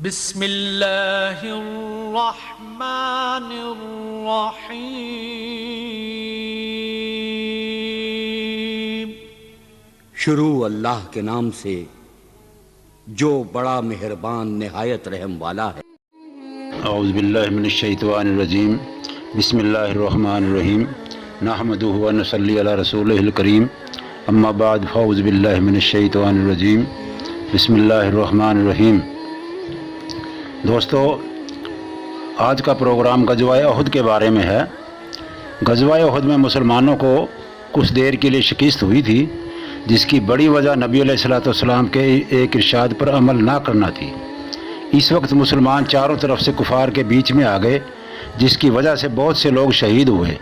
بسم اللہ الرحمن الرحیم۔ شروع اللہ کے نام سے جو بڑا مہربان نہایت رحم والا ہے۔ اعوذ باللہ من الشیطان الرجیم، بسم اللہ الرحمن الرحیم، نحمدہ و نصلی علی رسولہ الکریم، اما بعد فاعوذ باللہ من الشیطان الرجیم، بسم اللہ الرحمن الرحیم۔ دوستو، آج کا پروگرام غزوہ احد کے بارے میں ہے۔ غزوہ احد میں مسلمانوں کو کچھ دیر کے لیے شکست ہوئی تھی، جس کی بڑی وجہ نبی علیہ الصلوۃ والسلام کے ایک ارشاد پر عمل نہ کرنا تھی۔ اس وقت مسلمان چاروں طرف سے کفار کے بیچ میں آ گئے، جس کی وجہ سے بہت سے لوگ شہید ہوئے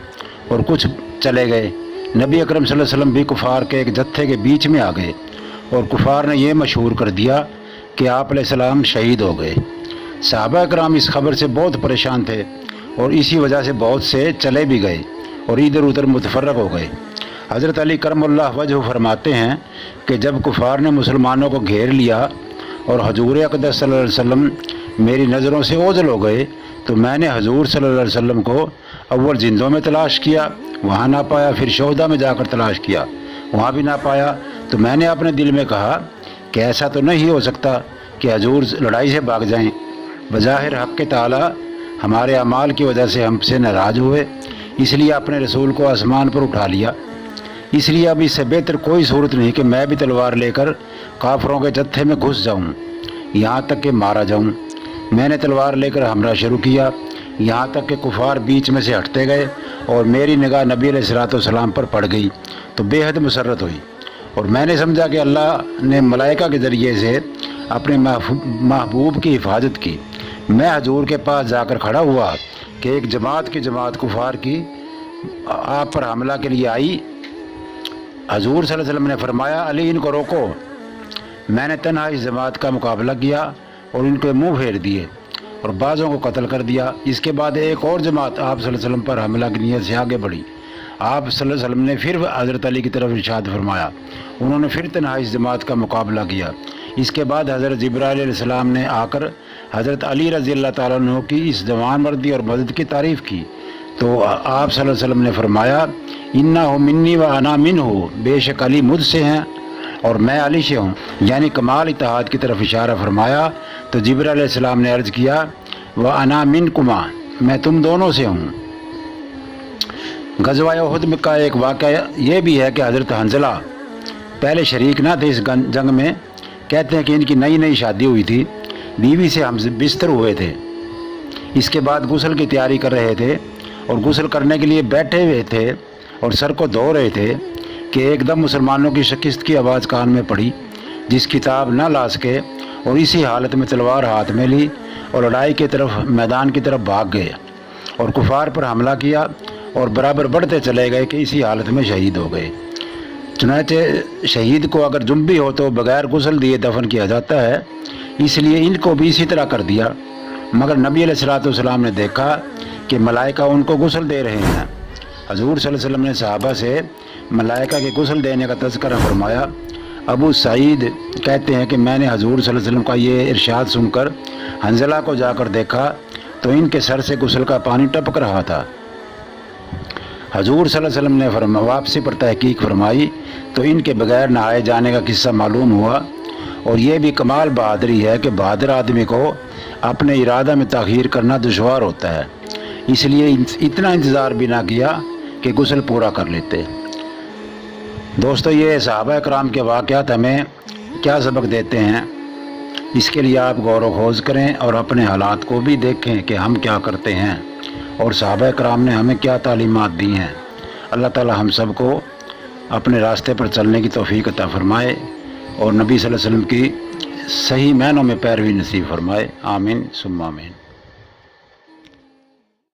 اور کچھ چلے گئے۔ نبی اکرم صلی اللہ علیہ وسلم بھی کفار کے ایک جتھے کے بیچ میں آ گئے اور کفار نے یہ مشہور کر دیا کہ آپ علیہ السلام شہید ہو گئے۔ صحابہ کرام اس خبر سے بہت پریشان تھے اور اسی وجہ سے بہت سے چلے بھی گئے اور ادھر ادھر متفرق ہو گئے۔ حضرت علی کرم اللہ وجہ فرماتے ہیں کہ جب کفار نے مسلمانوں کو گھیر لیا اور حضور اقدس صلی اللہ علیہ وسلم میری نظروں سے اوجھل ہو گئے تو میں نے حضور صلی اللہ علیہ وسلم کو اول زندوں میں تلاش کیا، وہاں نہ پایا، پھر شہداء میں جا کر تلاش کیا، وہاں بھی نہ پایا، تو میں نے اپنے دل میں کہا کہ ایسا تو نہیں ہو سکتا کہ حضور لڑائی سے بھاگ جائیں۔ بظاہر حق تعالی ہمارے اعمال کی وجہ سے ہم سے ناراض ہوئے، اس لیے اپنے رسول کو آسمان پر اٹھا لیا۔ اس لیے اب اس سے بہتر کوئی صورت نہیں کہ میں بھی تلوار لے کر کافروں کے جتھے میں گھس جاؤں، یہاں تک کہ مارا جاؤں۔ میں نے تلوار لے کر حملہ شروع کیا، یہاں تک کہ کفار بیچ میں سے ہٹتے گئے اور میری نگاہ نبی علیہ الصلوۃ والسلام پر پڑ گئی تو بے حد مسرت ہوئی، اور میں نے سمجھا کہ اللہ نے ملائکہ کے ذریعے سے اپنے محبوب کی حفاظت کی۔ میں حضور کے پاس جا کر کھڑا ہوا کہ ایک جماعت کفار کی آپ پر حملہ کے لیے آئی۔ حضور صلی اللہ علیہ وسلم نے فرمایا، علی ان کو روکو۔ میں نے تنہا اس جماعت کا مقابلہ کیا اور ان کے منہ پھیر دیے اور بعضوں کو قتل کر دیا۔ اس کے بعد ایک اور جماعت آپ صلی اللہ علیہ وسلم پر حملہ کی نیت سے آگے بڑھی۔ آپ صلی اللہ علیہ وسلم نے پھر حضرت علی کی طرف ارشاد فرمایا، انہوں نے پھر تنہا اس جماعت کا مقابلہ کیا۔ اس کے بعد حضرت جبرائیل علیہ السلام نے آ کر حضرت علی رضی اللہ تعالیٰ عنہ کی اس جوان مردی اور مدد کی تعریف کی، تو آپ صلی اللہ علیہ وسلم نے فرمایا، انہ منی و انا منہ، بے شک علی مجھ سے ہیں اور میں علی سے ہوں، یعنی کمال اتحاد کی طرف اشارہ فرمایا۔ تو جبرائیل علیہ السلام نے عرض کیا، و انا منکما، میں تم دونوں سے ہوں۔ غزوہ احد کا ایک واقعہ یہ بھی ہے کہ حضرت حنظلہ پہلے شریک نہ تھے اس جنگ میں۔ کہتے ہیں کہ ان کی نئی شادی ہوئی تھی، بیوی سے ہم بستر ہوئے تھے، اس کے بعد غسل کی تیاری کر رہے تھے اور غسل کرنے کے لیے بیٹھے ہوئے تھے اور سر کو دھو رہے تھے کہ ایک دم مسلمانوں کی شکست کی آواز کان میں پڑی، جس کتاب نہ لا سکے اور اسی حالت میں تلوار ہاتھ میں لی اور لڑائی کی طرف میدان کی طرف بھاگ گئے اور کفار پر حملہ کیا اور برابر بڑھتے چلے گئے کہ اسی حالت میں شہید ہو گئے۔ چنانچہ شہید کو اگر جنبی ہو تو بغیر غسل دیے دفن کیا جاتا ہے، اس لیے ان کو بھی اسی طرح کر دیا، مگر نبی علیہ الصلوۃ والسلام نے دیکھا کہ ملائکہ ان کو غسل دے رہے ہیں۔ حضور صلی اللہ علیہ وسلم نے صحابہ سے ملائکہ کے غسل دینے کا تذکرہ فرمایا۔ ابو سعید کہتے ہیں کہ میں نے حضور صلی اللہ علیہ وسلم کا یہ ارشاد سن کر حنظلہ کو جا کر دیکھا تو ان کے سر سے غسل کا پانی ٹپک رہا تھا۔ حضور صلی اللہ علیہ وسلم نے واپسی پر تحقیق فرمائی تو ان کے بغیر نہائے جانے کا قصہ معلوم ہوا، اور یہ بھی کمال بہادری ہے کہ بہادر آدمی کو اپنے ارادہ میں تاخیر کرنا دشوار ہوتا ہے، اس لیے اتنا انتظار بھی نہ کیا کہ غسل پورا کر لیتے۔ دوستو، یہ صحابہ کرام کے واقعات ہمیں کیا سبق دیتے ہیں، اس کے لیے آپ غور و خوض کریں اور اپنے حالات کو بھی دیکھیں کہ ہم کیا کرتے ہیں اور صحابہ کرام نے ہمیں کیا تعلیمات دی ہیں۔ اللہ تعالی ہم سب کو اپنے راستے پر چلنے کی توفیق عطا فرمائے اور نبی صلی اللہ علیہ وسلم کی صحیح معنوں میں پیروی نصیب فرمائے۔ آمین ثم آمین۔